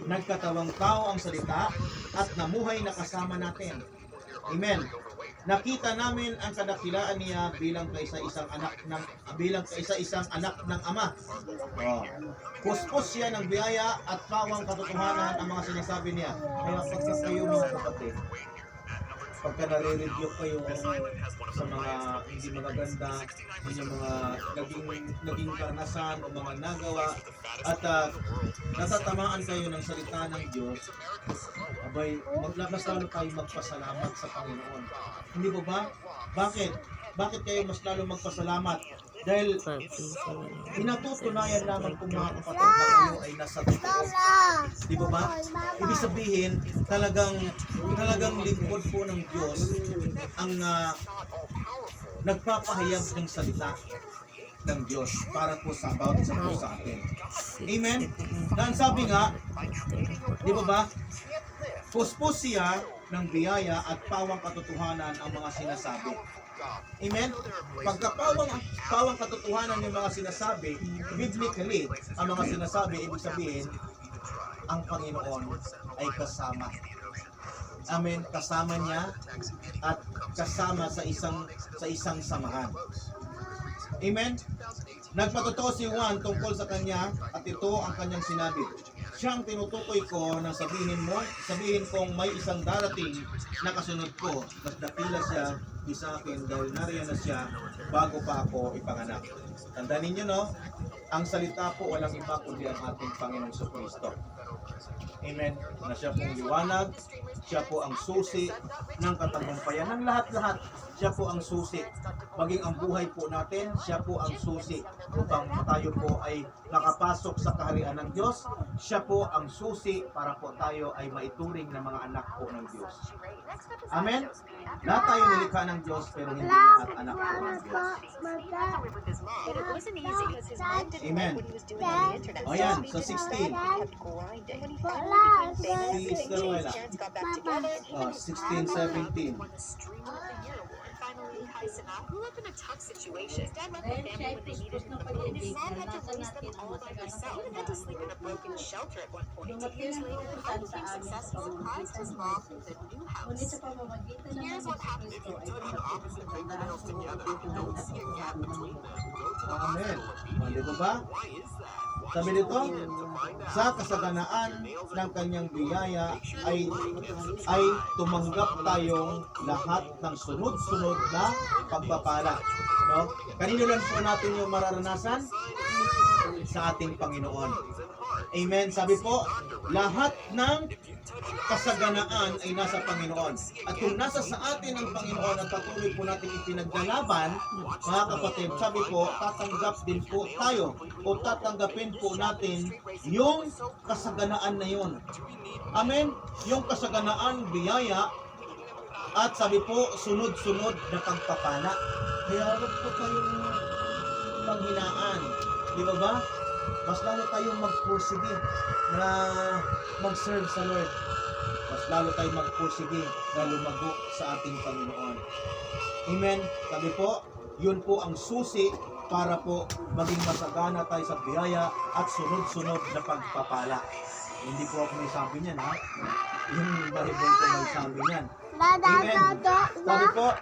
nagkatawang tao ang salita at namuhay na kasama natin. Amen. Nakita namin ang kadakilaan niya bilang kaisa-isang anak ng Ama. Oh. Puspos siya ng biyaya at pawang katotohanan ang mga sinasabi niya. Kaya pagka kayo mga kapatid, pagka nare-review kayo sa mga hindi magaganda, yung mga naging karanasan o mga nagawa, at natatamaan kayo ng salita ng Diyos, abay, mas lalo kayo magpasalamat sa Panginoon. Hindi ba? Bakit? Bakit kayo mas lalo magpasalamat? Dahil pinatutunayan naman kung mga kapatid na kayo ay nasa totoo. Di ba? Ibig sabihin, talagang lingkod po ng Diyos ang nagpapahayag ng salita ng Diyos para po sa bawat isa po sa atin. Amen? Dahil sabi nga, di ba? Puspos siya ng biyaya at pawang katotohanan ang mga sinasabi. Amen? Pagkapawang katotohanan yung mga sinasabi, biblically, ang mga sinasabi, ibig sabihin, ang Panginoon ay kasama. Amen? Kasama niya at kasama sa isang samahan. Amen? Nagpatotoo si Juan tungkol sa kanya at ito ang kanyang sinabi. Siyang tinutukoy ko na sabihin kong may isang darating na kasunod ko, at dakila siya sa akin dahil nariyan na siya bago pa ako ipanganak. Tandaan ninyo, no? Ang salita po walang iba kundi ang ating Panginoong Jesucristo. Amen. Na siya pong liwanag, siya po ang susi ng katagumpayan ng lahat-lahat. Siya po ang susi. Maging ang buhay po natin, siya po ang susi upang tayo po ay nakapasok sa kaharian ng Diyos. Siya po ang susi para po tayo ay maituring na mga anak po ng Diyos. Amen? Lahat tayo nilikha ng Diyos pero hindi lahat anak po ng Diyos. Amen. O yan, so 16. Please, Caruela. 16, 17. Grew up in a tough situation. His dad left the family when they needed him, and his mom had to raise them all by herself. He had to sleep in a broken shelter at one point. Years later, I became successful, surprised his mom with a new house. Here's what happened. If you put the opposite fingernails together, you don't see a gap between them. Go to the Amen. hospital Di ba? Why is that? Sabi dito, sa kasaganaan ng kanyang biyaya ay tumanggap tayong lahat ng sunod-sunod na pagpapala. No? Kanino lang po natin yung mararanasan? Sa ating Panginoon. Amen. Sabi po, lahat ng kasaganaan ay nasa Panginoon. At kung nasa sa atin ang Panginoon at patuloy po natin ipinaglalaban, mga kapatid, sabi po, tatanggap din po tayo o tatanggapin po natin yung kasaganaan na yun. Amen? Yung kasaganaan, biyaya, at sabi po, sunod-sunod na pagpapala. Kaya huwag po kayong panghinaan. Di ba ba? Mas lalo tayong magpursige na mag-serve sa Lord. Mas lalo tayong magpursige na lumago sa ating Panginoon. Amen? Sabi po, yun po ang susi para po maging masagana tayo sa biyaya at sunod-sunod na pagpapala. Hindi po ako may sabi niyan, ha? Yung Bible ko may sabi niyan. Amen. Sabi po,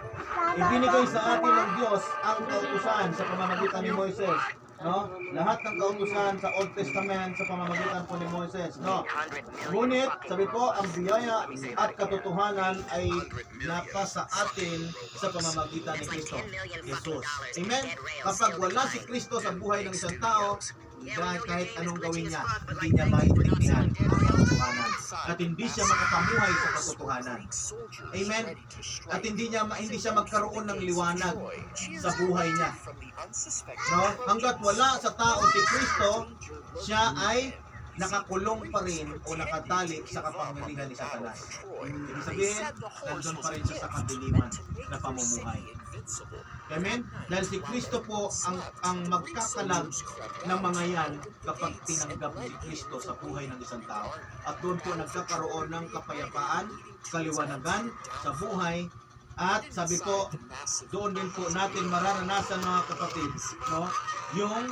ibinigay sa atin ng Diyos ang kautusan sa pamamagitan ni Moises. No? Lahat ng kautusan sa Old Testament sa pamamagitan po ni Moises. No? Ngunit, sabi po, ang biyaya at katotohanan ay nasa atin sa pamamagitan ni Kristo, Jesus. Amen? Kapag wala si Kristo sa buhay ng isang tao, dahil kahit anong gawin niya, hindi niya maintindihan ang katotohanan. At hindi siya makapamuhay sa katotohanan. Amen? At hindi siya magkaroon ng liwanag sa buhay niya. No? Hanggat wala sa tao si Kristo, siya ay nakakulong pa rin o nakatali sa kapangyarihan ni Satanas. Ibig sabihin, nandun pa rin siya sa kadiliman na pamumuhay. Amen? Dahil si Kristo po ang magkakalag ng mga yan kapag tinanggap si Kristo sa buhay ng isang tao. At doon po nagkakaroon ng kapayapaan, kaliwanagan sa buhay. At sabi po, doon din po natin mararanasan mga kapatid, no? Yung